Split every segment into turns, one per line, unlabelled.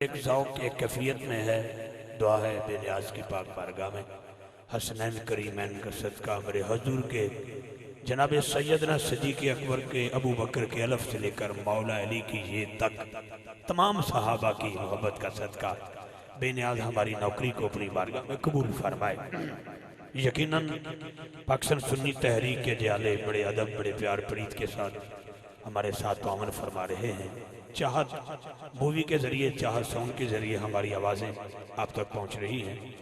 एक ज़ौक़ एक कैफियत में है। दुआ है बेनियाज की पाक बारगाह में हसनैन करीमैन का सदका मेरे हजूर के जनाब सैयदना सदीक़ अकबर के अबू बकर के अलफ से लेकर मौला अली की ये तक तमाम सहाबा की मोहब्बत का सदका बेनियाज हमारी नौकरी को अपनी बारगाह में कबूल फरमाए। यकीनन पाकिस्तान सुन्नी तहरीक के जाले बड़े अदब बड़े प्यार प्रीत के साथ हमारे साथ तावन फरमा रहे हैं। चाहत मूवी के ज़रिए चाहत सॉन्ग के ज़रिए हमारी आवाज़ें आप तक पहुंच रही हैं।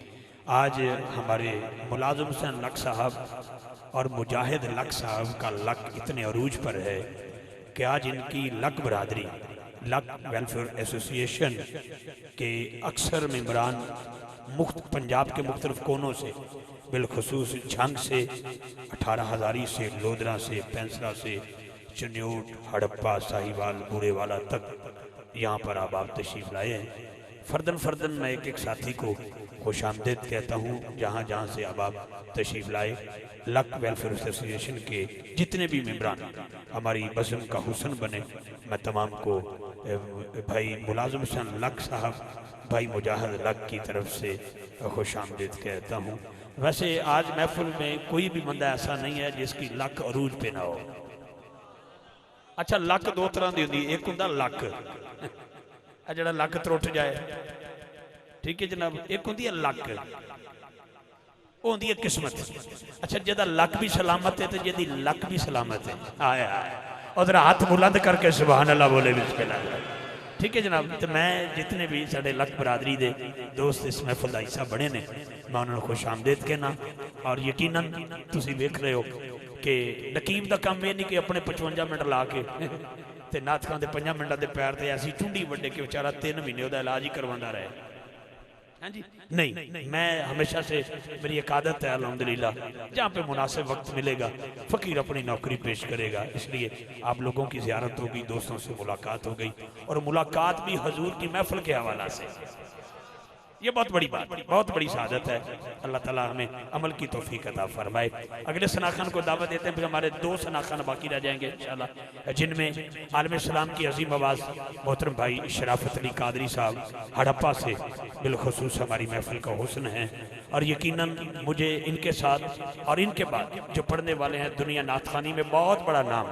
आज हमारे मुलाजिम हुसैन लक साहब और मुजाहिद लक साहब का लक इतने अरूज पर है कि आज इनकी लक बरादरी लक वेलफेयर एसोसिएशन के अक्सर मेंबरान पंजाब के मुख्तलिफ कोनों से बिलखसूस झंग से 18 हज़ारी से लोधरा से पेंसरा से चन्योट हड़प्पा साहिवाल बूढ़ेवाला तक यहाँ पर आप तशरीफ लाए हैं। फ़र्दन फ़र्दन मैं एक एक साथी को खुश आमदीद कहता हूँ जहाँ जहाँ से अब आप तशरीफ लाए। लक वेलफेयर एसोसिएशन के जितने भी मेंबरान हमारी बज़म का हुस्न बने मैं तमाम को भाई मुलाजिम हुसैन लक साहब भाई मुजाहिद लक की तरफ से खुश आमदीद कहता हूँ। वैसे आज महफिल में कोई भी बंदा ऐसा नहीं है जिसकी लक अरूज पे ना हो। अच्छा लक दो तरह की होती, एक होंदा लक जरा लक त्रुट जाए, ठीक है जनाब, एक होंदी है लक वो होंदी है किस्मत। अच्छा जिहदा लक भी सलामत है तो जिहदी लक भी सलामत है आया उधर हाथ बुलंद करके सुभान अल्लाह बोले बिस्मिल्लाह। ठीक है जनाब, तो मैं जितने भी साडे लक बरादरी दे दोस्त इस महफिल का हिस्सा बने ने मैं उन्होंने खुश आमदीद कहना। और यकीनन तुसीं वेख रहे हो कि नकीब का काम यह नहीं कि अपने 55 मिनट ला के ते नाथकां दे 5 मिनटां दे पैर ते ऐसी चुंडी वड्डे कि बेचारा 3 महीने उहदा इलाज ही करवांदा रहे। हाँ जी नहीं, मैं हमेशा से मेरी एक आदत है अल्हम्दुलिल्लाह जहाँ पे मुनासिब वक्त मिलेगा फ़कीर अपनी नौकरी पेश करेगा। इसलिए आप लोगों की ज़ियारत हो गई, दोस्तों से मुलाकात हो गई और मुलाकात भी हजूर की महफिल के हवाला से। ये बहुत बड़ी बात बहुत बड़ी शहादत है। अल्लाह ताला हमें अमल की तौफीक अता फरमाए। अगले सनाखन को दावत देते हैं, फिर हमारे 2 सनाखन बाकी रह जाएंगे इंशाल्लाह, जिनमें आलम इस्लाम की अजीम आवाज़ मोहतरम भाई शराफत अली कादरी साहब हड़प्पा से बिलखसूस हमारी महफिल का हुस्न है। और यकीनन मुझे इनके साथ और इनके बाद जो पढ़ने वाले हैं दुनिया नाथखानी में बहुत बड़ा नाम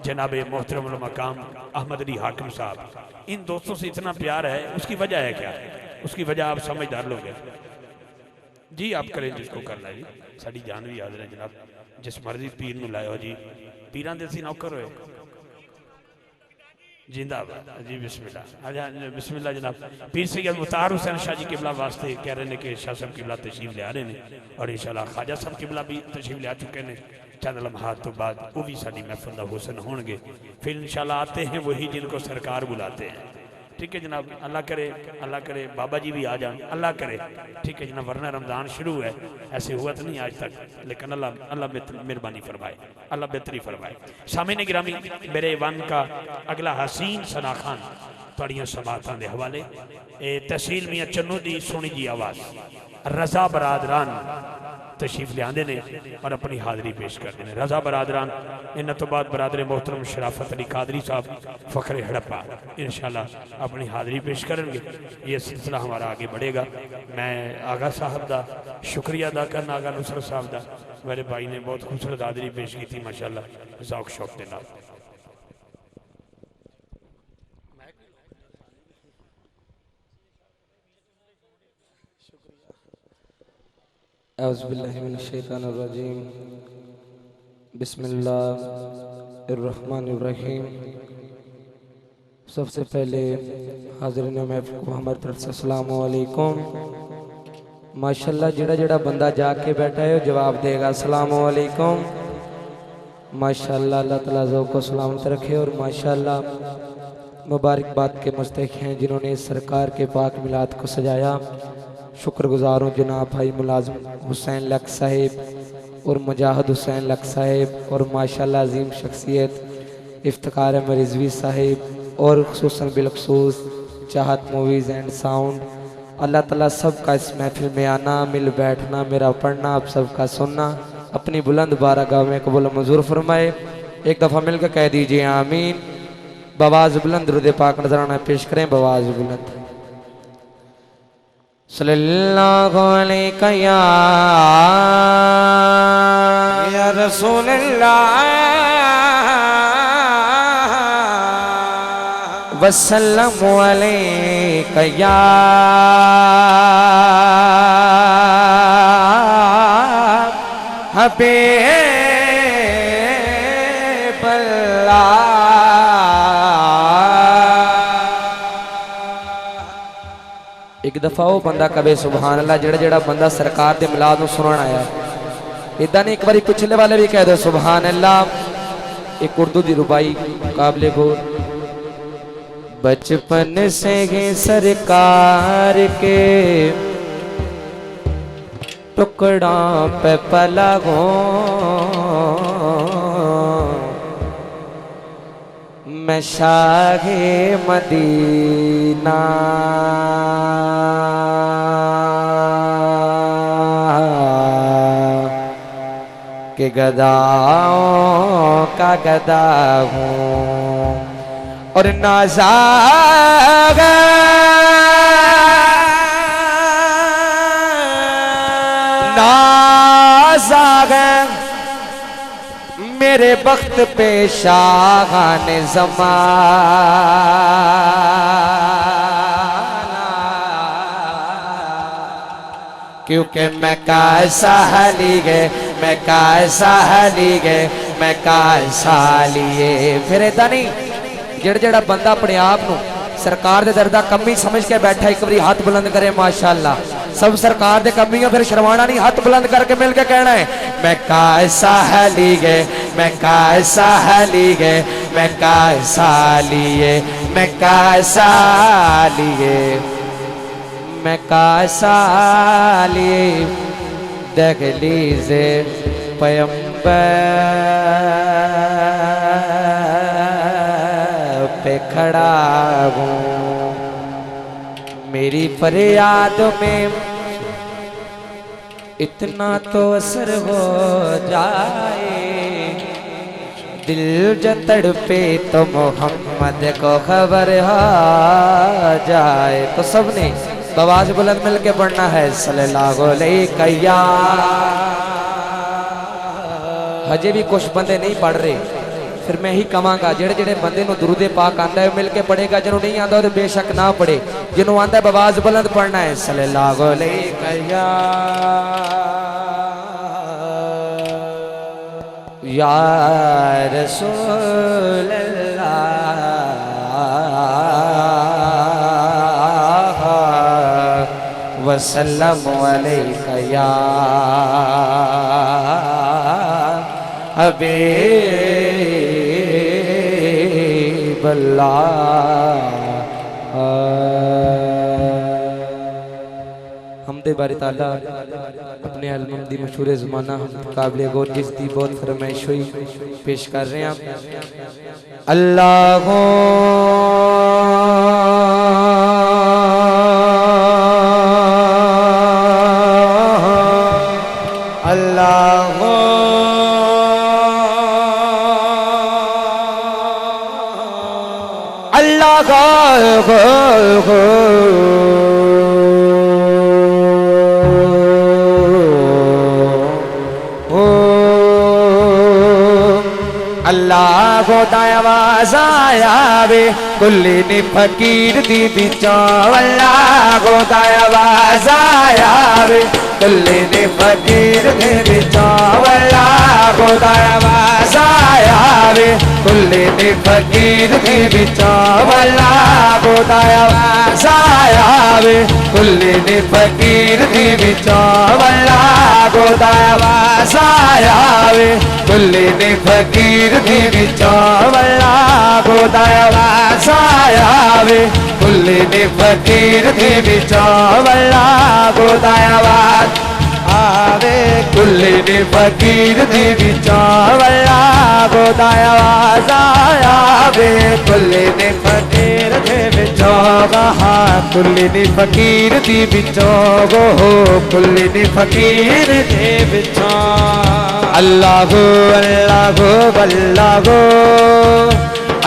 जनाब मोहतरम मकाम अहमद अली हाकिम साहब, इन दोस्तों से इतना प्यार है। उसकी वजह है क्या? उसकी वजह आप समझदार लोग हैं जी, आप करें जिसको करना जी, साड़ी जान भी याद है जनाब, जिस मर्जी पीर नूं लाओ जी, पीरां दे असीं नौकर होए जिंदाबाद जी। बिस्मिल्लाह बिस्मिल्लाह जनाब। पीर सैयद मुतार हुसैन शाह जी किबला वास्ते कह रहे हैं कि शाह साहब किबला तशरीफ ले आ रहे हैं और इंशाल्लाह ख्वाजा साहब किबला भी तशरीफ ले आ चुके हैं। चंद लम्हात तो बाद वो भी साड़ी महफिल का हुस्न होंगे। फिर इंशाल्लाह आते हैं वही जिनको सरकार बुलाते हैं। ठीक है जनाब, अल्लाह करे बाबा जी भी आ जाए, अल्लाह करे। ठीक है जनाब, वरना रमज़ान शुरू है, ऐसे हुआ तो नहीं आज तक, लेकिन अल्लाह मेहरबानी फरमाए, अल्लाह बेहतरी फरमाए। सामने गिरामी मेरे वन का अगला हसीन सनाखान थोड़ियां समातां दे हवाले तहसील मियां चन्नू दी सोनी जी आवाज़ रजा बरादरान तशरीफ लियाते हैं और अपनी हाज़री पेश करते हैं। रजा बरादरान इन्हों तो बाद बरादर मोहतरम शराफत अली कादरी साहब फ़खरे हड़प्पा इंशाल्लाह अपनी हाज़री पेश करेंगे। ये सिलसिला हमारा आगे बढ़ेगा। मैं आगा साहब का शुक्रिया अदा करना, आगा नुसरत साहब का, मेरे भाई ने बहुत खूबसूरत हाज़री पेश की थी माशाल्लाह ज़ौक़ शौक़ के नाल।
औज़ुबिल्लाहिमिनश्शैतानिर्रजीम बिस्मिल्लाहिर्रहमानिर्रहीम। सबसे पहले हाज़रीन महफ़िल को हमारी तरफ से अस्सलामु अलैकुम। माशाल्लाह जिहड़ा जिहड़ा बंदा जाके बैठा है वो जवाब देगा अस्सलामु अलैकुम। माशाल्लाह अल्लाह ताला ज़ौक़ को सलामत रखे। और माशाल्लाह मुबारकबाद के मुस्तहिक़ हैं जिन्होंने सरकार के पाक मिलाद को सजाया। शुक्रगुज़ार हूँ जनाब भाई मुलाजिम हुसैन लक साहिब और मुजाहिद हुसैन लक साहिब और माशाल्लाह अजीम शख्सियत इफ्तिकार रिजवी साहिब और खुसूसन बिलखसूस चाहत मूवीज़ एंड साउंड। अल्लाह ताला सबका इस महफिल में आना, मिल बैठना, मेरा पढ़ना, आप सबका सुनना अपनी बुलंद बारगाह में कबूल मंजूर फरमाए। एक दफ़ा मिलकर कह दीजिए आमीन। बवाज़ बुलंद रुद पाक नजराना पेश करें। बवाज़ बुलंद सल्लल्लाहु अलैहि या रसूल अल्लाह वसल्लमु अलैका या हबीब अल्लाह। एक दफा वो बंदा कवे सुभान अल्लाह जेड़ा जेड़ा बंदा सरकार के मिलाद नूं सुनन आया इदा नहीं, एक बार पिछले वाले भी कह दो सुभान अल्लाह। एक उर्दू की रुबाई काबिले गौर। बचपन से ही सरकार के टुकड़ा पे पला गो मैं शाहे मदीना के गदाओं का गदा हूँ और नाज़ागा मेरे वक्त पे शाहाने ज़माना क्योंकि मैं कैसा हली गए मैं कैसा हली गए मैं कैसा लिए। फिर इदा नहीं जेड़ा जेड़ा बंदा अपने आप को सरकार के दर्दा कमी समझ के बैठा एक बारी हाथ बुलंद करे माशाअल्लाह। सब सरकार के कमी हो फिर शर्माना नहीं, हाथ बुलंद करके मिल के कहना है मैं कैसा हली गए मैं कैसा हली गए मैं कैसा लिए मैं कैसा लिए मैं कैसा लिए। देख लीजे पैगंबर पे खड़ा हूँ मेरी फरियाद में इतना तो असर हो जाए दिल जो तड़पे तो मोहम्मद को खबर हो जाए। तो सबने आवाज बुलंद मिल के पढ़ना है सल्लल्लाहु अलैहि या। हजे भी कुछ बंदे नहीं पढ़ रहे, फिर मैं ही कहांगा जेड़े जेड़े बंदे नूं दुरूदे पाक आंदा है मिल के पढ़ेगा, जिन्हों नहीं आंदा तो बेशक ना पढ़े, जिन्हों आंदा है आवाज बुलंद पढ़ना है सल्लल्लाहु अलैहि या रसूल अल्लाह वसल्लमु अलैका या हबीब अल्लाह। हमदे बारी ताला अपने अलमम दी मशहूर ज़माना काबिल गौर जिसकी बहुत फरमाइश हुई पेश कर रहे हैं अल्लाह अल्लाह अल्लाह अल्लाह गोदा आवाज आया वे कुल्ली नी फकीर दी बिचों अल्लाह गोदा आवाज आया वे कुल्ली नी फकीर दी बिचों अल्लाह गोदा आवाज आया वे कुल्ली नी फकीर दी बिचों अल्लाह गोदा आवाज आया वे कुल्ली नी फकीर दी बिचों अल्लाह गोदा आवाज आया वे कुल्ली नी फकीर दी बिचों अल्लाह गोदा आवाज आया वे कुल्ली नी फकीर दी बिचों अल्लाह गोदा आवाज आवे कुल्ली नी फकीर दी बिचों अल्लाह गोदा आवाज आया वे कुल्ली नी फकीर दी बिचों कुल्ली नी फकीर दी बिचों हो कुल्ली नी फकीर दी बिचों अल्लाह अल्लाह अल्लाह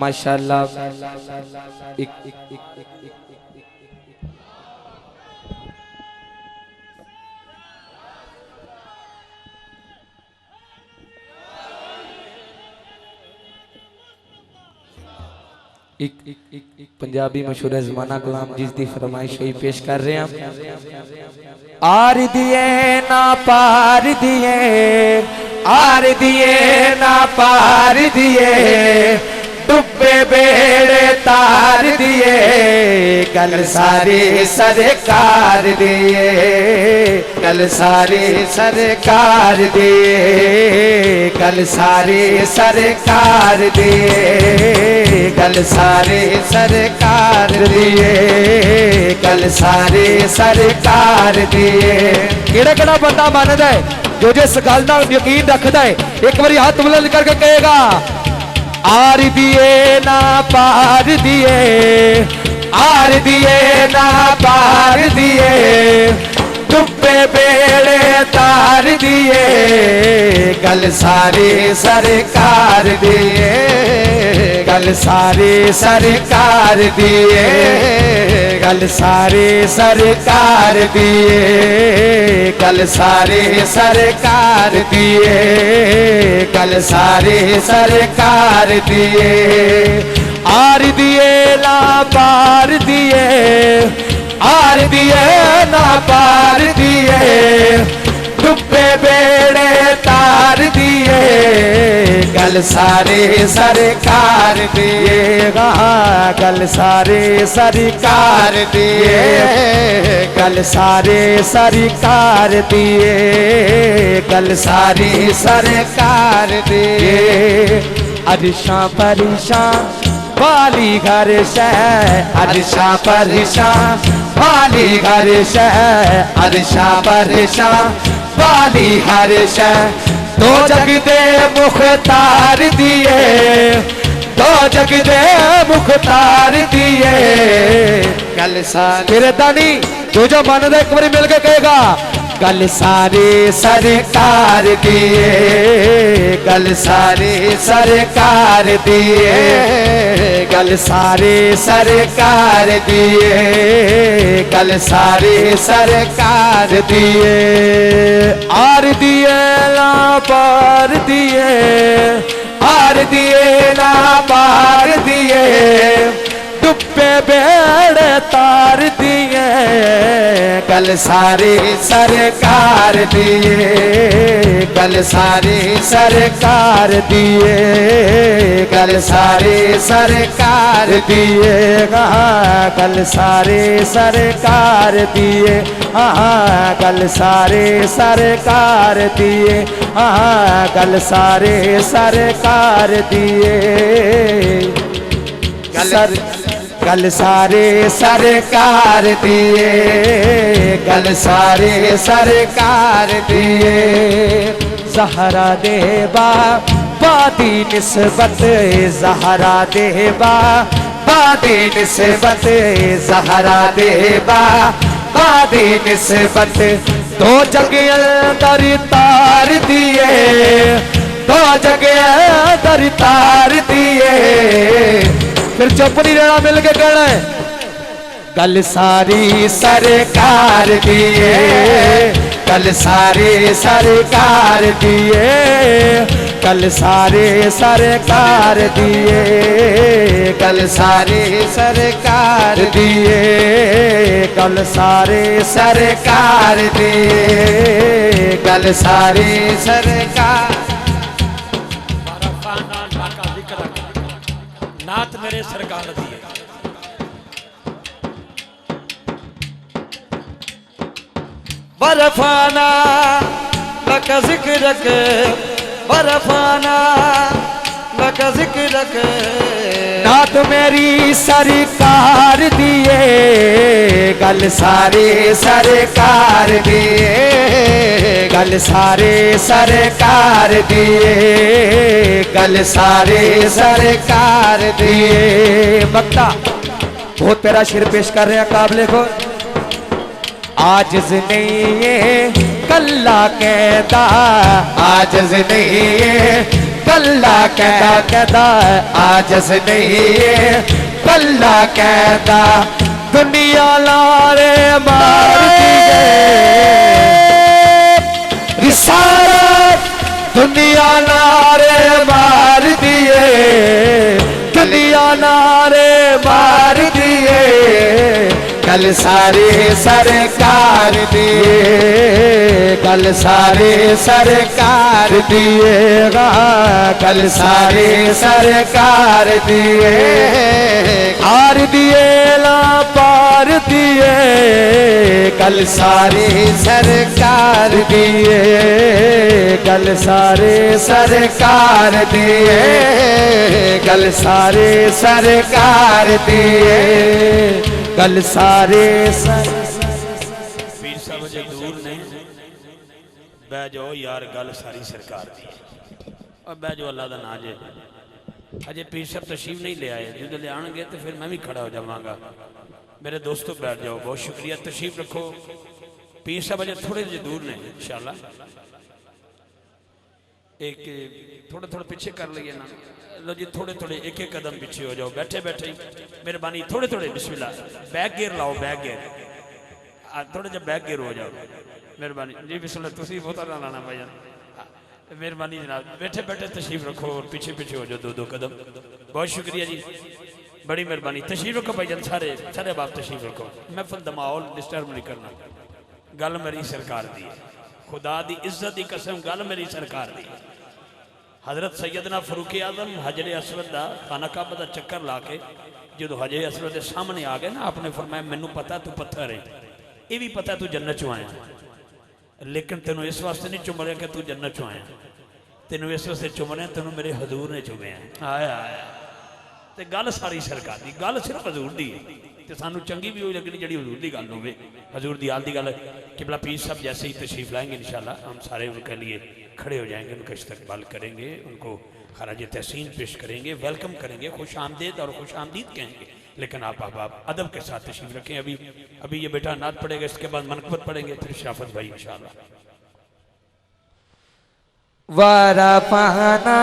माशाल्लाह। पंजाबी मशहूर है ज़माना कलाम जिस दी फरमाइश ही पेश कर रहे हैं। आर दिए ना पार दिए, आर दिए ना पार दिए, डुबे बेड़े तार दिए, कल सारी सरकार दिए, कल सारी सरकार दिए, कल सारी सरकार दिए, कल सारी सरकार दिए, कल सारी सरकार दिए। केड़ा केड़ा बंदा मानदा है जो जिस गल दा यकीन रखदा है, एक बारी हाथ बुलंद करके कहेगा आर दिए ना पार दिए, आर दिए ना पार दिए, डुबे बेड़े तार दिए, कल सारी सरकार दिए, कल सारी सरकार दिए, कल सारी सरकार दिए, कल सारी सरकार दिए, कल सारी सरकार दिए। आर दिए ना पार दिए, आर दिए ना पार दिए, डुबे बेड़े तार दिए, कल सारे सरकार दिएगा, कल सारे सरकार दिए, कल सारे सरकार दिए, कल सारी सरकार दिए। अरशा परेशान वाली घर से, अरशा परेशान वाली घर से, अरशा परेशान वाली घर से, दो जग दे मुख्तार दिए, दो जग दे मुख्तार दिए, कल सारे दानी जो मन दे एक बारी मिल के कहेगा कल सारे सरकार दिए, कल सारे सरकार दिए, कल सारे सरकार दिए, कल सारे सरकार दिए। आर दिए ना पार दिए, आर दिए ना पार दिए, डुबे बेड़े तार दिए, कल सारे सरकार दिए, कल सारे सरकार दिए, कल सारे सरकार दिए, कल सारे सरकार दिए, कल सारे सरकार दिए, कल सारे सरकार दिए, कल सारे सरकार दिए, कल सारे सरकार दिए। ज़हरा देबा बादी निस्बत, ज़हरा देबा बादी निस्बत, ज़हरा देबा बादी निस्बत, दो जगह अंदर तार दिए, दो जगह अंदर तार दिए, फिर चुप नहीं रहना, मिल के कहना है कल सारी सरकार दिए, कल सारे सरकार दिए, कल सारे सरकार दिए, कल सारे सरकार दिए, कल सारे सरकार दिए, कल सारे सरकार।
नात मेरे सरकार दी है।
बरफाना लका जिक्र के, बरफाना लका जिक्र के, नात मेरी सरकार दिए, कल सारे सरकार दिए, कल सारे सरकार दिए, कल सारे सरकार दिए। मक्ता वो तेरा शेर पेश कर रहे हैं काबिले को। आजिज़ नहीं है कल्ला कहता, आजिज़ नहीं है कल्ला कहता कहता आजस नहीं कल्ला कहता दुनिया लारे मारती है सारा दुनिया नारे मार दिए दुनिया नारे मार दिए कल सारे सरकार दिए कल सारे सरकार दिएगा कल सारे सरकार दिए हार दिए ला पार दिए कल सारे सरकार दिए कल सारे सरकार दिए कल सारे सरकार दिए कल सारे
पीर साहब जे दूर ने बह जाओ यार गल सारी सरकार दी और बह जाओ अल्लाह का ना जे अजे पीर साहब तशरीफ नहीं ले आए जो ले आएंगे तो फिर मैं भी खड़ा हो जावांगा मेरे दोस्तों बैठ जाओ बहुत शुक्रिया तशरीफ रखो पीर साहब अजे थोड़े जे दूर ने इंशाल्लाह एक थोड़ा थोड़ा पीछे कर लिए ना लो जी थोड़े थोड़े एक एक कदम पीछे हो जाओ बैठे बैठे मेहरबानी थोड़े थोड़े बिस्मिल्लाह बैक गियर लाओ बैक गियर थोड़े जब बैक गियर हो जाओ मेहरबानी जी बिस्मिल्लाह तुसी बहुत लाना भाई मेहरबानी जनाब बैठे बैठे तशरीफ रखो और पीछे पीछे हो जाओ दो दो कदम बहुत शुक्रिया जी बड़ी मेहरबानी तशरीफ रखो भाईजान सारे सारे बाप तशरीफ रखो महफिल दा माहौल डिस्टर्ब नहीं करना गल मेरी सरकार दी खुदा दी इज्जत दी कसम गल मेरी सरकार दी हजरत सैयदना फरूक आजम हजरे असवद का खाना काबा का चक्कर ला के जो हजरे असवद के सामने आ गए ना आपने फरमाया मैनू पता तू पत्थर है ये भी पता तू जन्नत चो आया लेकिन तेनों इस वास्ते नहीं चुम रहा कि तू जन्नत चो आया तेनों इस वास्ते चुम रहा तेनों मेरे हजूर ने चुमया आया आया तो गल सारी सरकार की गल सिर्फ हजूर की तो सानू चंगी भी हो लगनी जी हजूर की गल हो हजूर की आल की गल कि भला पीर साहब जैसे ही तशरीफ लाएंगे इंशाल्लाह हम सारे उनके लिए खड़े हो जाएंगे उनका इस्तकबाल करेंगे उनको खराज तहसीन पेश करेंगे वेलकम करेंगे खुश आमदेद और खुश आमदीद कहेंगे लेकिन आप अदब के साथ तशरीफ रखें अभी ये बेटा नात पड़ेगा इसके बाद मनकबत पढ़ेंगे फिर शराफत भाई इंशाल्लाह
वारा पाना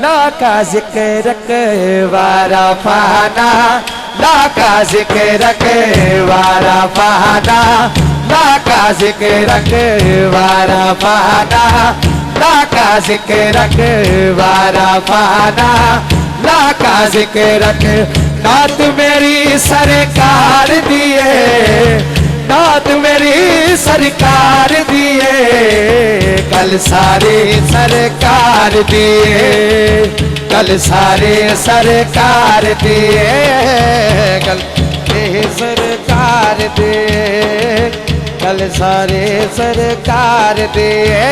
ला का जिक्र वारा पाना ला का जिक्र वारा पाना ला का जिक्र वारा पाना ला का जिक्र वारा पाना ला का जिक्र नात मेरी सरकार दिए नात मेरी सरकार दिए कल सारे सरकार दिए कल सारे सरकार दिए कल सरकार दिए कल सारे सरकार दिए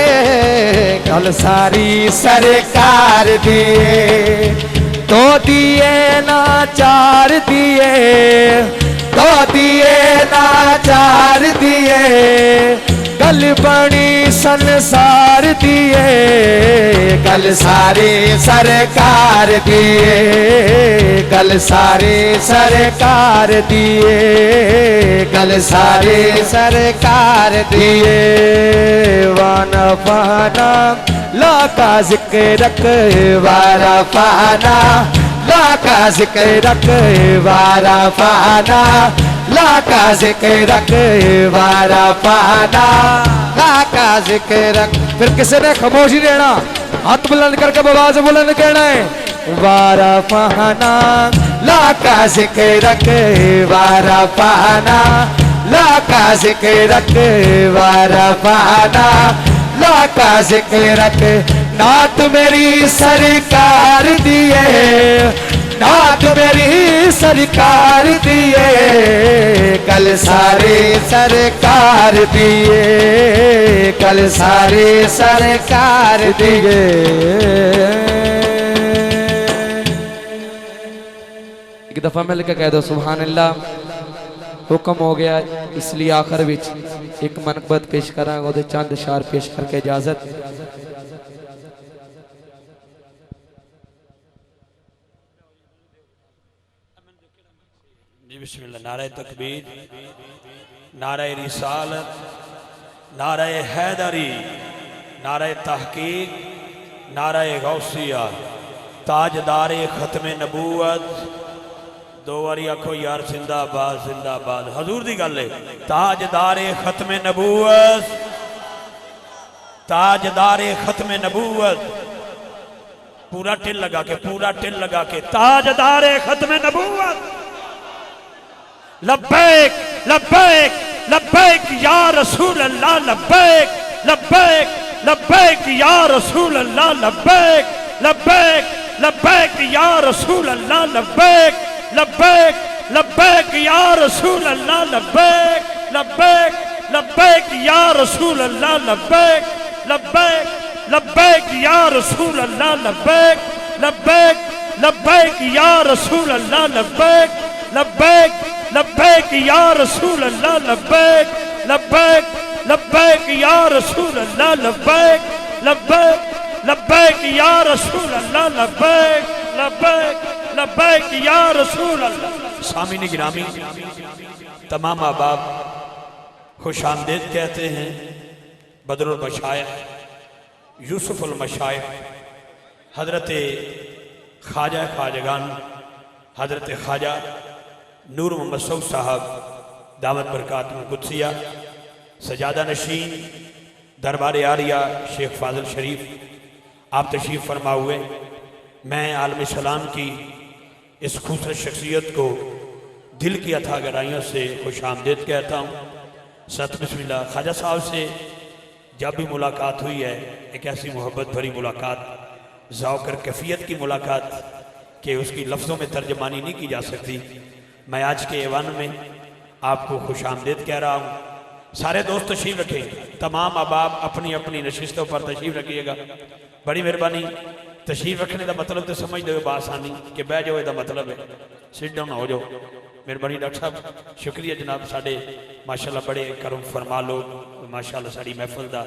कल सारी सरकार दिए तो दिए ना चार दिए तो दिए ना चार दिए कल बड़ी संसार दिए कल सारे सरकार दिए कल सारे सरकार दिए कल सारे सरकार दिए वाना पाना ला का जिक्र वारा पाना ला का जिक्र वारा पाना ला का जिक्र वारा पाना ला का जिक्र फिर किसी ने खामोशी रहना हाथ बुलंद करके आवाज बुलंद कहना है वारा पाना ला का जिक्र वारा पाना ला का जिक्र वारा पाना ला का जिक्र नात मेरी सरकार दिए नात मेरी सरकार दिए कल सारे सरकार दिए कल सारे सरकार दिए एक दफा मिल के कह दो सुभान अल्लाह हुक्म हो गया इसलिए आखिर विच एक मनकबत पेश करांगा और चंद शार पेश करके इजाजत
जी बिस्मिल्लाह नारे तकबीर नारे रिसालत नारे हैदरी नारे तहकीक नाराए गौसिया ताजदारे खत्मे नबूवत दो बारी आखो यार जिंदाबाद जिंदाबाद हजूर दी गल है ताजदारे खत्मे नबूवत ताजदारे खत्मे नबूवत पूरा टिल लगा के ताजदारे खत्मे नबूवत लब्बैक लब्बैक लब्बैक या रसूल अल्लाह लब्बैक लब्बैक लब्बैक या रसूल अल्लाह लब्बैक लब्बैक लब्बैक या रसूल अल्लाह लब्बैक लब्बैक लब्बैक या रसूल अल्लाह लब्बैक लब्बैक लब्बैक या रसूल अल्लाह लब्बैक लब्बैक लब्बैक या रसूल अल्लाह लब्बैक लब्बैक लब्बैक या रसूल अल्लाह लब्बैक लब्बैक लब्बैक या रसूल अल्लाह लब्बैक लब्बैक लब्बैक या रसूल अल्लाह लब्बैक लब्बैक लब्बैक या रसूल अल्लाह लब्बैक लब्बैक लब्बैक या रसूल अल्लाह। सामीन गिरामी तमाम अहबाब खुश आमदीद कहते हैं बदरुल मशाइख यूसुफुल मशाइख हजरत ख्वाजा ख्वाजगान हजरत ख्वाजा नूर मोहम्मद सऊद साहब दामत बरकातुहुम कुद्सिया सजादा नशीन दरबार आरिया शेख फाजिल शरीफ आप तशरीफ़ फरमा हुए। मैं आलम सलाम की इस खूबसूरत शख्सियत को दिल की अथाह गहराइयों से खुश आमदीद कहता हूँ। सत बिस्मिल्लाह। ख्वाजा साहब से जब भी मुलाकात हुई है एक ऐसी मोहब्बत भरी मुलाकात ज़ौक़ और कैफियत की मुलाकात कि उसकी लफ्ज़ों में तर्जमानी नहीं की जा सकती। मैं आज के ऐवान में आपको खुश आमदीद कह रहा हूँ। सारे दोस्त तशरीफ़ रखें, तमाम अहबाब अपनी अपनी नशिस्तों पर तशरीफ़ रखिएगा। बड़ी मेहरबानी। तशरीफ़ रखने का मतलब तो समझ दो बासानी कि बह जाओ इसका मतलब है सिट डाउन हो जाओ। मेहरबानी डॉक्टर साहब शुक्रिया जनाब साढ़े माशाल्लाह बड़े करम फरमा लोग माशाल्लाह साड़ी महफिल का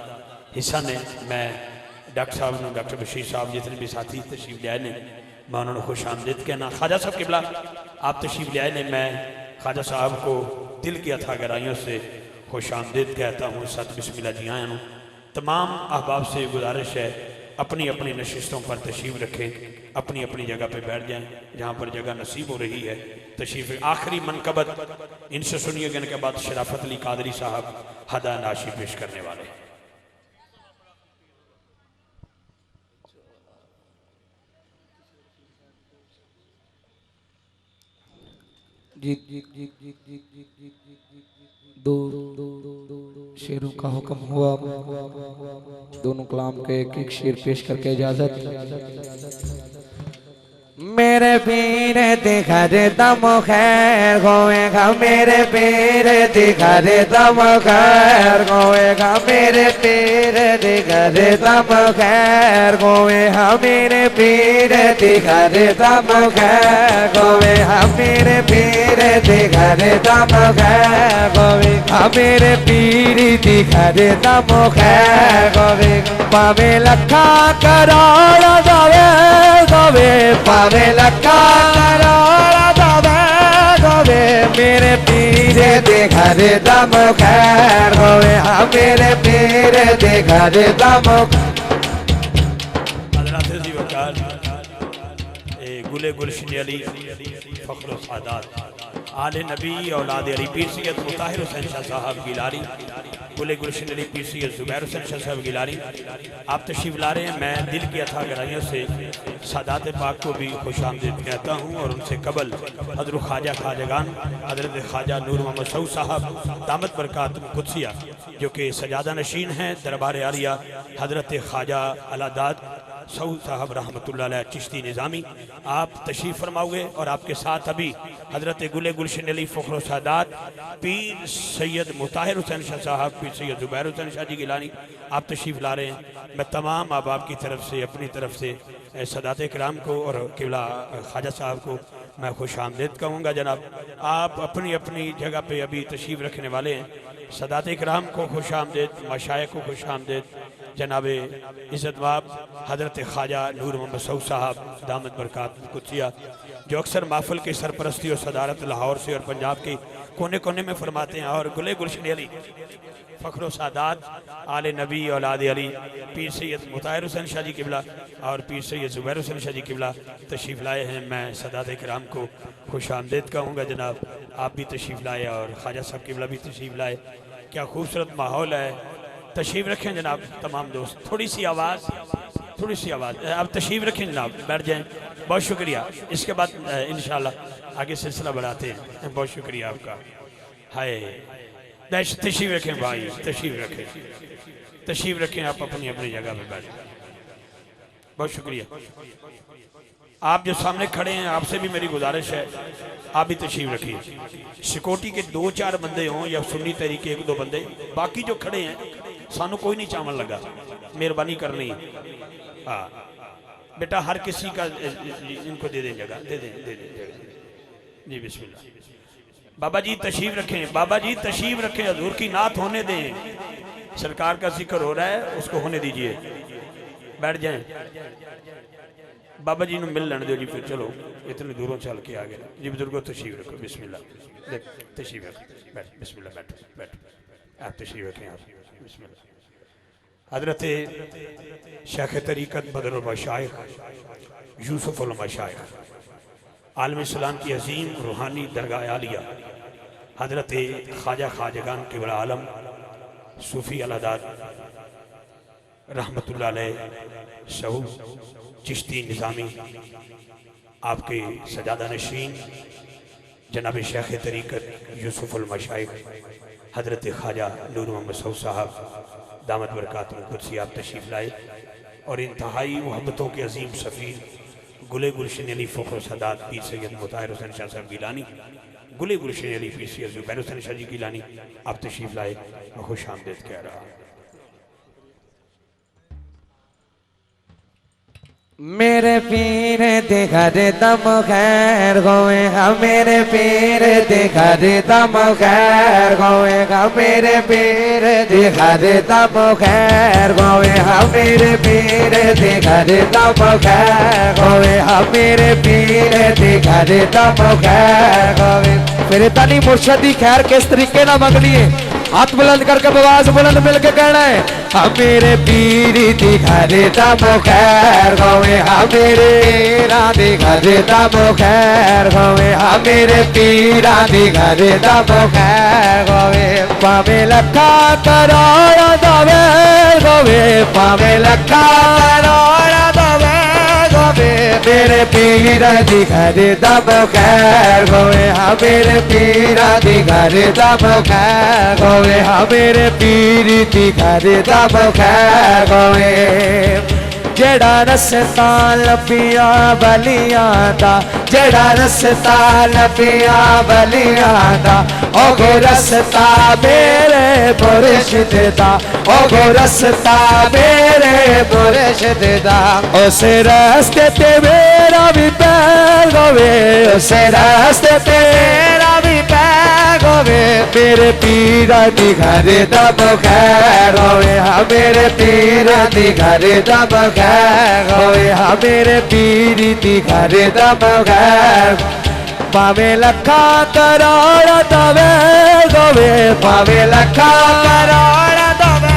हिस्सा ने। मैं डॉक्टर साहब ने डॉक्टर बशीर साहब जितने भी साथी तशरीफ़ लियाए ने मैं उन्होंने खुश आमदीद कहना। ख्वाजा साहब किबला आप तशरीफ़ लियाए ने मैं ख्वाजा साहब को दिल की अथाह गहराइयों से खुश आमदीद कहता हूँ। सत बिस्मिल्लाह जी आया हूँ। तमाम अहबाब से गुजारिश है अपनी अपनी नशिस्तों पर तशरीफ़ रखें, अपनी अपनी जगह पर बैठ जाएं जहाँ पर जगह नसीब हो रही है। तशरीफ़ आखिरी मनकबत इनसे सुनिएगा। इनके बाद शराफत अली कादरी साहब हदा नाशी पेश करने वाले।
जी दो शेरों का हुक्म हुआ। दोनों कलाम के एक एक शेर पेश करके इजाजत। मेरे पीर दिखा दे दम खैर होएगा, मेरे पीर दिखा दे दम खैर होएगा, मेरे पीर दिखा दे दम खैर होएगा, मेरे पीर दिखा दे दम खैर होएगा, मेरे पीर दिखा दे दम खैर होएगा, मेरे पीर दिखा दे दम खैर होएगा। पावे लखा करोड़ जावे जावे पावे लखा करोड़ जावे जावे, मेरे पीरे देखा दे दम खैर होवे, हाँ मेरे पीरे देखा दे दम।
गुले गुलशन अली फख्र सादात आले नबी औलाद अली पीर सैयद मुताहिर हुसैन शाह साहब गिलारी गुले गुलशन अली पीर सैयद जुबैर हुसैन शाह साहब गिलारी आप तशरीफ़ ला रहे हैं। मैं दिल की अथाह गहराइयों से सादात पाक को भी खुश आमदीद कहता हूँ और उनसे कबल हज़रत ख्वाजा ख्वाजगान हज़रत ख्वाजा नूर मोहम्मद सऊद साहब दामत बरकातुहुम कुद्सिया जो कि सजादा नशीन हैं दरबार आरिया हज़रत ख्वाजा अलादाद सऊद साहब रहमतुल्लाह अलैह चिश्ती निज़ामी आप तशरीफ़ फरमाओगे। और आपके साथ अभी हज़रत गुले गुलशन अली फ़ख्र सादात पीर सैयद मुताहिर हुसैन शाह साहब पीर सैयद जुबैर हुसैन शाह जी गिलानी आप तशरीफ़ ला रहे हैं। मैं तमाम अहबाब की तरफ से अपनी तरफ से सदात कराम को और किबला ख्वाजा साहब को मैं खुश आमदीद कहूँगा। जनाब आप अपनी अपनी जगह पर अभी तशरीफ़ रखने वाले हैं। सदात कराम को खुश आमदीद, मशाइख को खुश आमदीद। जनाबे इज़्ज़तवाब हज़रत ख्वाजा नूर मोहम्मद सऊद साहब दामत बरकातुहुम कुद्सिया जो अक्सर महफिल की सरपरस्ती और सदारत लाहौर से और पंजाब की कोने कोने में फरमाते हैं। और गुले गुलशन अली फ़ख्र सादात आले नबी औलाद अली पीर सैयद मुताहिर हुसैन शाह जी किबला और पीर सैयद ज़ुबैर हुसैन शाह जी किबला तशरीफ़ लाए हैं। मैं सदात इकराम को खुश आमदीद कहूँगा। जनाब आप भी तशरीफ़ लाए और ख्वाजा साहब किबला भी तशरीफ़ लाए। क्या खूबसूरत माहौल है। तशरीफ़ रखें जनाब तमाम दोस्त। थोड़ी सी आवाज़ आप तशरीफ़ रखें जनाब, बैठ जाएँ। बहुत शुक्रिया। इसके बाद इंशाअल्लाह आगे सिलसिला बढ़ाते हैं। बहुत शुक्रिया आपका। हाय तशरीफ़ रखें भाई, तशरीफ़ रखें आप अपनी अपनी जगह पर बैठ। बहुत शुक्रिया। आप जो सामने खड़े हैं आपसे भी मेरी गुजारिश है आप भी तशरीफ़ रखिए। सिक्योरिटी के 2-4 बंदे हों या सुन्नी तरीके 1-2 बंदे, बाकी जो खड़े हैं सानू कोई नहीं चावल लगा, मेहरबानी करनी। हाँ बेटा हर किसी का इनको दे दें जगह, दे दें जगह। जी बिस्मिल्लाह। बाबा जी तशरीफ़ रखें, बाबा जी तशरीफ़ रखें। हजूर की नात होने दें। सरकार का जिक्र हो रहा है उसको होने दीजिए। बैठ जाएं। बाबा जी ने मिल लेने दो जी, फिर चलो इतने दूरों चल के आ गए जी। बुजुर्गों तशरीफ़ रखो। बिस्मिल्लाह। तशरीफ़ रखो, बैठ। बिस्मिल्लाह, बैठ। आप तशरीफ़ रखें आप। बिस्मिल्लाह। हज़रत शेख तरीक़त बदरुल मशाइख़ यूसुफ़ुल मशाइख़ आलम इस्लाम की अजीम रूहानी दरगाह आलिया हज़रत ख्वाजा ख़ाजगान किबला आलम सूफ़ी अलादाद रहमतुल्लाह अलैह सऊद चिश्ती निज़ामी आपके सजादा नशीन जनाब शेख तरीक़त यूसुफ़ुल मशाइख़ हज़रत ख्वाजा नूर मोहम्मद सऊद साहब दामद बरकातुहुल कुदसी आप तशरीफ़ लाए और इंतहाई मोहब्बतों के अजीम सफ़ीर गुले गुलशन अली फ़ख्र सादात पीर सैयद मुताहिर हुसैन शाह साहब गिलानी, गुले गुलशन अली पीर सैयद ज़ुबैर हुसैन शाह जी गिलानी आप तशरीफ़ लाए। खुश आमदीद कह रहा।
मेरे पीर देखा दे दम खैर होएगा, मेरे पीर देखा दे दम खैर होएगा, मेरे पीर देखा दे दम खैर होएगा, मेरे पीर देखा दे दम खैर होएगा, मेरे पीर देखा दे दम खैर होएगा। मेरे ताली मुर्शद दी खैर किस तरीके ना मंगनी है, हाथ बुलंद करके आवाज बुलंद मिलके कहना है। हम मेरे पीर दिखा देता मुखैर गवे, हम मेरे पीरा दिखा देता मुखैर गवे, हम मेरे पीरा दिखा देता मुखैर गवे। पावे लखा करोड़ दवे गवे, पावे लखा करोड़ दवे गवे, मेरे पीरा दिखा देता मुखैर गवे, हम मेरे पीरा दिखा देता मुखैर गवे, हम मेरे पीर दिखा देता मुखैर गवे। जेड़ा रस्ता लपिया बलियां दा, जेड़ा रस्ता लपिया बलियां दा, ओ गो रस्ता मेरे मुर्शिद दा, ओ गो रस्ता मेरे मुर्शिद दा, उस रास्ते ते मेरा भी पैर गवे, उस रास्ते ते मेरा भी पैर गवे, मेरे पीरा दिखा देता मुखैर गवे, हाँ मेरे पीरा दिखा देता मुखैर गवे, हाँ मेरे पीर दिखा देता मुखैर। पावे लखा करोड़ दवे गवे, पावे लखा करोड़ दवे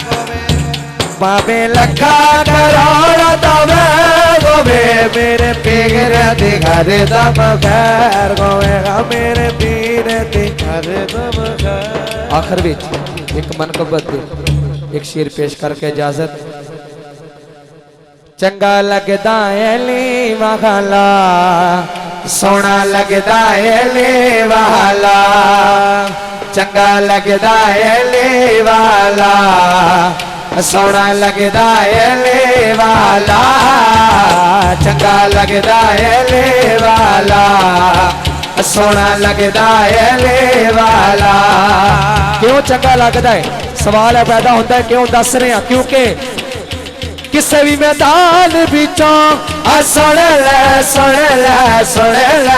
गवे, पावे लखा करोड़ दवे गवे, मेरे पीर दिखा देता मुखैर गवे, हाँ मेरे पीर दिखा देता मुखैर। आखिर विच एक मनकबत एक शेर पेश करके इजाजत। चंगा लगदा है ली वाला, सोना लगदा है ली वाला, चंगा लगदा है ली वाला, सोना लगदा है ली वाला, चंगा लगदा है ली वाला, सोना लगदा है ले वाला। क्यों चंगा लगता है सवाल है पैदा होता है, क्यों दस रहे हैं, क्योंकि किसी भी मैदान बिचों सुन ले सुन ले सुन ले,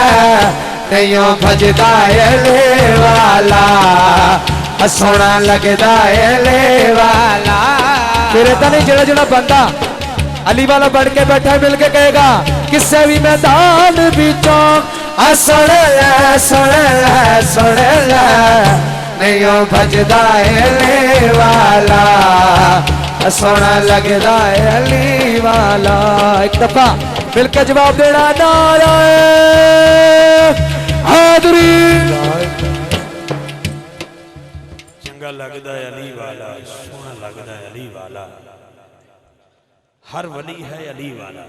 नहीं भजदा है ले वाला, सोना लगदा है ले वाला। फिर तो नहीं जेड़ा जेड़ा बंदा अली वाला बढ़ के बैठा है, मिल के कहेगा किससे भी मैदान बिचों सुन ले सुन ले सुन ले नहीं ओ भजदा अली वाला सोना लगदा अली वाला। एक दफा मिल के जवाब देना नारा हादरी।
चंगा लगदा है अली वाला, सोना लगदा है अली वाला। हर वली है अली वाला।